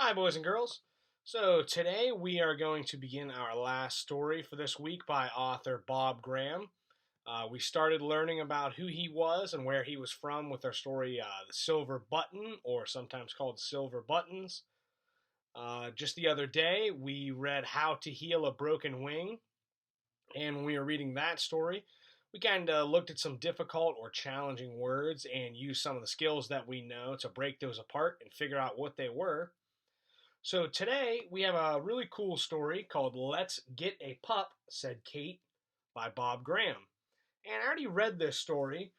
Hi, boys and girls. So, today we are going to begin our last story for this week by author Bob Graham. We started learning about who he was and where he was from with our story, The Silver Button, or sometimes called Silver Buttons. Just the other day, we read How to Heal a Broken Wing, and when we were reading that story, we kind of looked at some difficult or challenging words and used some of the skills that we know to break those apart and figure out what they were. So today we have a really cool story called Let's Get a Pup, Said Kate by Bob Graham. And I already read this story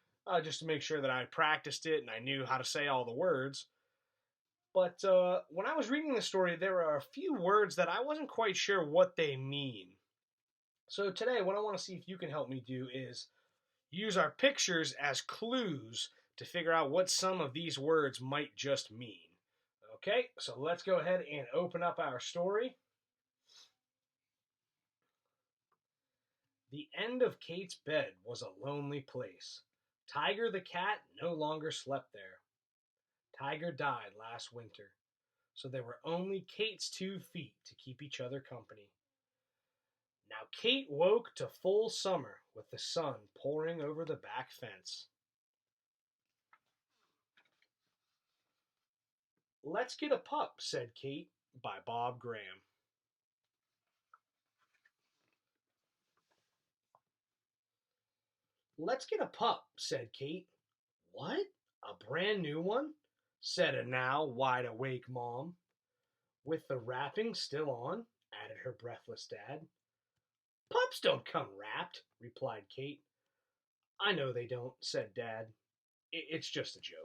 just to make sure that I practiced it and I knew how to say all the words. But when I was reading the story, there are a few words that I wasn't quite sure what they mean. So today, what I want to see if you can help me do is use our pictures as clues to figure out what some of these words might just mean. Okay, so let's go ahead and open up our story. The end of Kate's bed was a lonely place. Tiger the cat no longer slept there. Tiger died last winter, so there were only Kate's 2 feet to keep each other company. Now Kate woke to full summer with the sun pouring over the back fence. Let's Get a Pup, Said Kate by Bob Graham. Let's get a pup, said Kate. What? A brand new one? Said a now wide awake mom. With the wrapping still on, added her breathless dad. Pups don't come wrapped, replied Kate. I know they don't, said Dad. It's just a joke.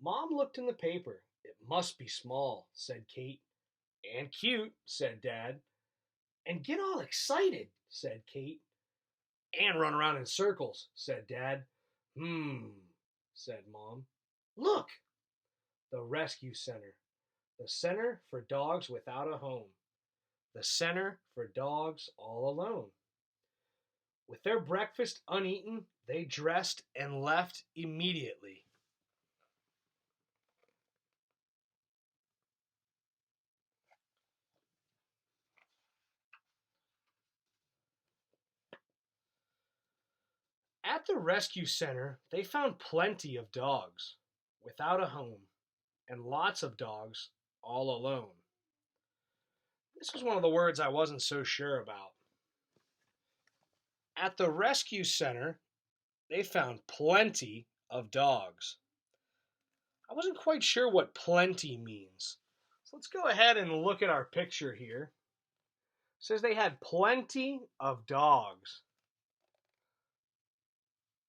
Mom looked in the paper. It must be small, said Kate. And cute, said Dad. And get all excited, said Kate. And run around in circles, said Dad. Said Mom. Look! The rescue center. The center for dogs without a home. The center for dogs all alone. With their breakfast uneaten, they dressed and left immediately. At the rescue center, they found plenty of dogs without a home and lots of dogs all alone. This was one of the words I wasn't so sure about. At the rescue center, they found plenty of dogs. I wasn't quite sure what plenty means. So let's go ahead and look at our picture here. It says they had plenty of dogs.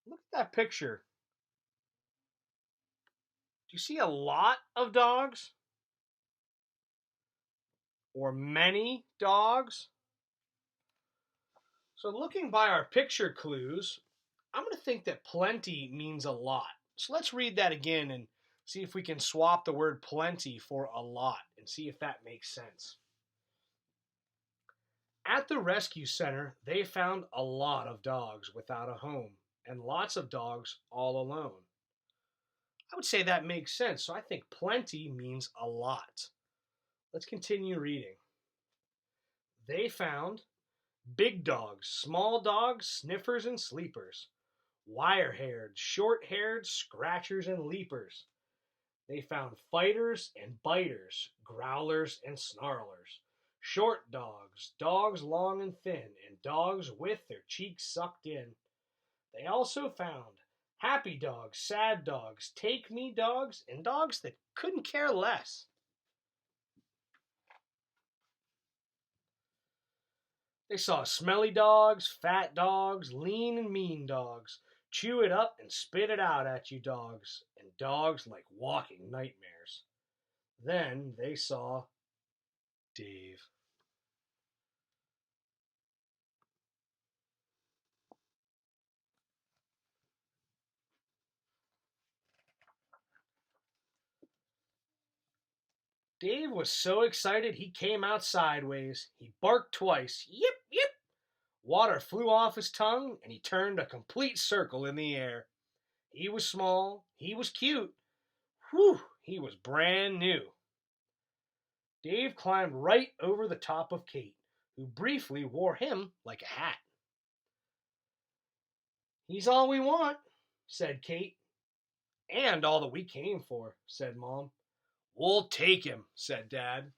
Look at that picture. Do you see a lot of dogs? Or many dogs? So looking by our picture clues, I'm going to think that plenty means a lot. So let's read that again and see if we can swap the word plenty for a lot and see if that makes sense. At the rescue center, they found a lot of dogs without a home and lots of dogs all alone. I would say that makes sense, so I think plenty means a lot. Let's continue reading. They found big dogs, small dogs, sniffers and sleepers, wire-haired, short-haired, scratchers and leapers. They found fighters and biters, growlers and snarlers, short dogs, dogs long and thin, and dogs with their cheeks sucked in. They also found happy dogs, sad dogs, take me dogs, and dogs that couldn't care less. They saw smelly dogs, fat dogs, lean and mean dogs, chew it up and spit it out at you dogs, and dogs like walking nightmares. Then they saw Dave. Dave was so excited he came out sideways. He barked twice, yip, yip, Water flew off his tongue, and he turned a complete circle in the air. He was small, he was cute. Whew, he was brand new. Dave climbed right over the top of Kate, who briefly wore him like a hat. He's all we want, said Kate. And all that we came for, said Mom. We'll take him, said Dad.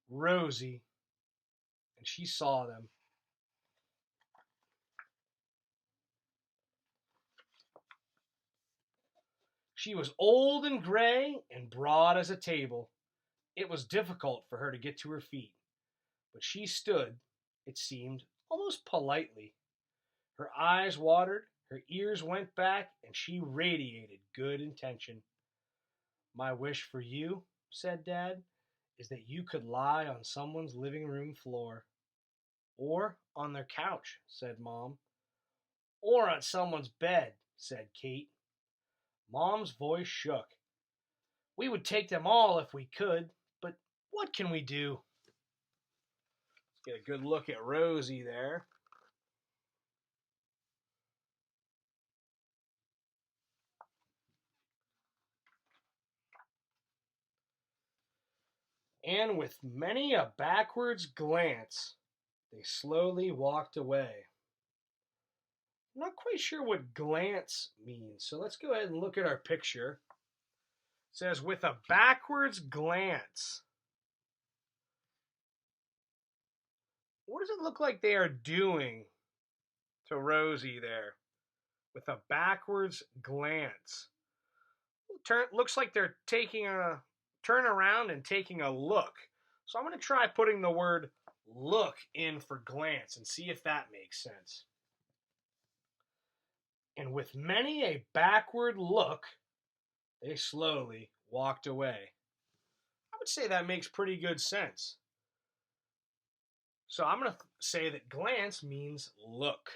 Rosie, and she saw them. She was old and gray and broad as a table. It was difficult for her to get to her feet, but she stood, it seemed, almost politely. Her eyes watered, her ears went back, and she radiated good intention. My wish for you, said Dad, is that you could lie on someone's living room floor. Or on their couch, said Mom. Or on someone's bed, said Kate. Mom's voice shook. We would take them all if we could, but what can we do? Let's get a good look at Rosie there. And with many a backwards glance, they slowly walked away. I'm not quite sure what glance means, so let's go ahead and look at our picture. It says, with a backwards glance. What does it look like they are doing to Rosie there? With a backwards glance. Looks like they're taking a turn around and taking a look. So I'm going to try putting the word look in for glance and see if that makes sense. And with many a backward look, they slowly walked away. I would say that makes pretty good sense. So I'm going to say that glance means look.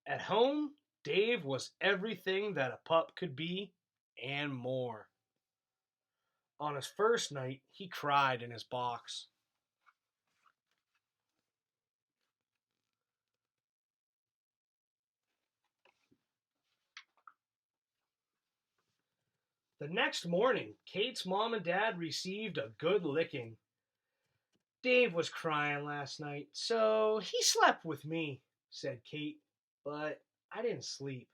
At home, Dave was everything that a pup could be and more. On his first night, he cried in his box. The next morning, Kate's mom and dad received a good licking. Dave was crying last night, so he slept with me, said Kate, but I didn't sleep.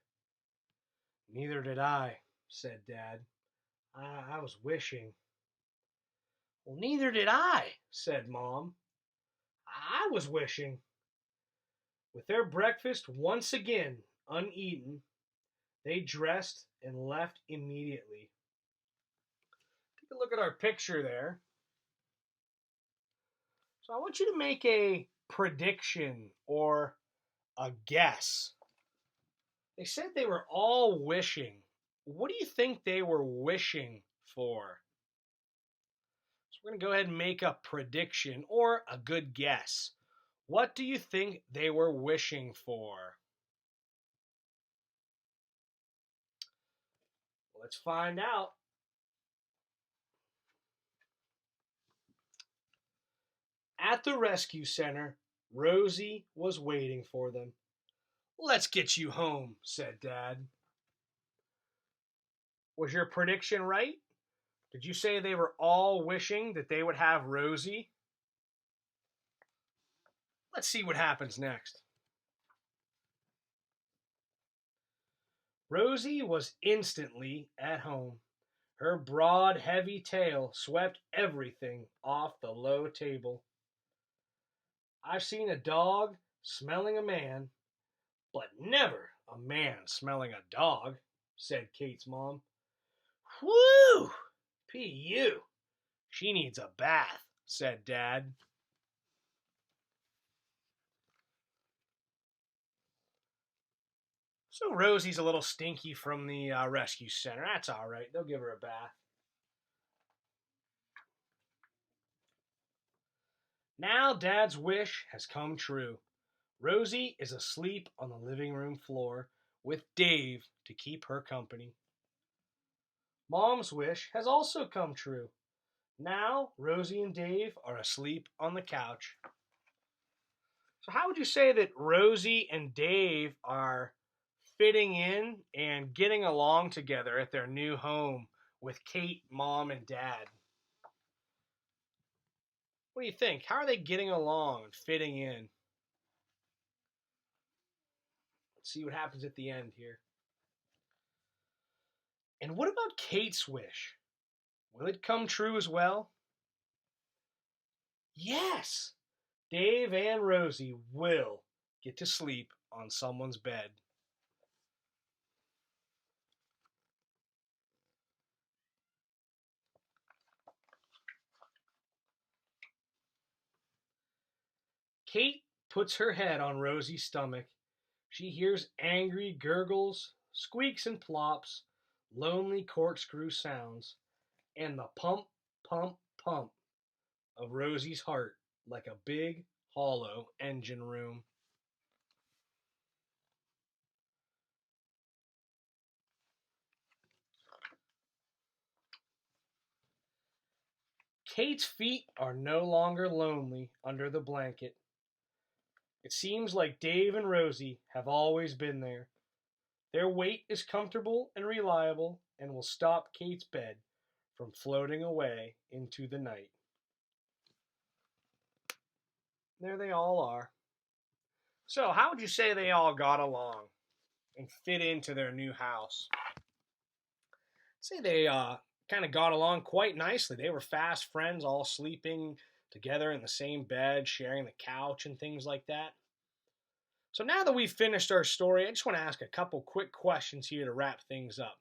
Neither did I, said Dad. I was wishing. Well, neither did I, said Mom. I was wishing. With their breakfast once again uneaten, they dressed and left immediately. Take a look at our picture there. So I want you to make a prediction or a guess. They said they were all wishing. What do you think they were wishing for? So we're going to go ahead and make a prediction or a good guess. What do you think they were wishing for? Let's find out. At the rescue center, Rosie was waiting for them. Let's get you home, said Dad. Was your prediction right? Did you say they were all wishing that they would have Rosie? Let's see what happens next. Rosie was instantly at home. Her broad, heavy tail swept everything off the low table. I've seen a dog smelling a man, but never a man smelling a dog, said Kate's mom. Whew! P.U. She needs a bath, said Dad. So Rosie's a little stinky from the rescue center. That's all right. They'll give her a bath. Now Dad's wish has come true. Rosie is asleep on the living room floor with Dave to keep her company. Mom's wish has also come true. Now Rosie and Dave are asleep on the couch. So, how would you say that Rosie and Dave are fitting in and getting along together at their new home with Kate, Mom, and Dad? What do you think? How are they getting along and fitting in? Let's see what happens at the end here. And what about Kate's wish? Will it come true as well? Yes! Dave and Rosie will get to sleep on someone's bed. Kate puts her head on Rosie's stomach. She hears angry gurgles, squeaks and plops, lonely corkscrew sounds, and the pump, pump, pump of Rosie's heart like a big, hollow engine room. Kate's feet are no longer lonely under the blanket. It seems like Dave and Rosie have always been there. Their weight is comfortable and reliable and will stop Kate's bed from floating away into the night. There they all are. So, how would you say they all got along and fit into their new house? I'd say they kind of got along quite nicely. They were fast friends, all sleeping together in the same bed, sharing the couch and things like that. So now that we've finished our story, I just want to ask a couple quick questions here to wrap things up.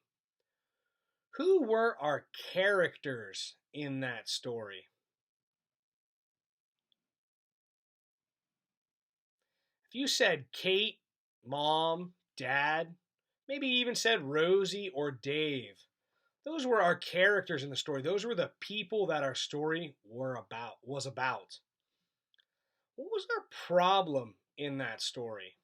Who were our characters in that story? If you said Kate, Mom, Dad, maybe even said Rosie or Dave, those were our characters in the story. Those were the people that our story was about. What was their problem in that story?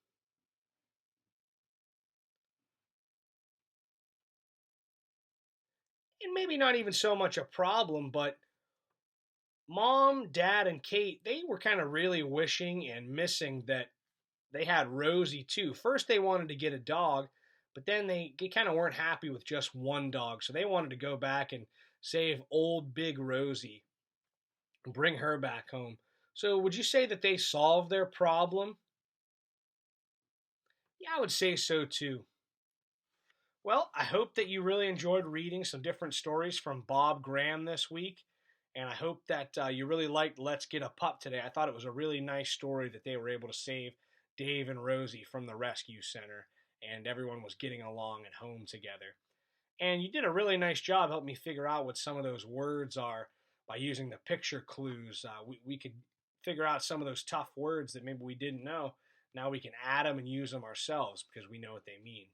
And maybe not even so much a problem, but Mom, Dad, and Kate, they were kind of really wishing and missing that they had Rosie too. First, they wanted to get a dog, but then they kind of weren't happy with just one dog. So they wanted to go back and save old big Rosie and bring her back home. So would you say that they solved their problem? Yeah, I would say so too. Well, I hope that you really enjoyed reading some different stories from Bob Graham this week. And I hope that you really liked Let's Get a Pup today. I thought it was a really nice story that they were able to save Dave and Rosie from the rescue center, and everyone was getting along at home together. And you did a really nice job helping me figure out what some of those words are by using the picture clues. We could figure out some of those tough words that maybe we didn't know. Now we can add them and use them ourselves because we know what they mean.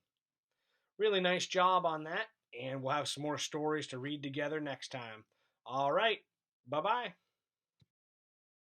Really nice job on that, and we'll have some more stories to read together next time. All right, bye bye.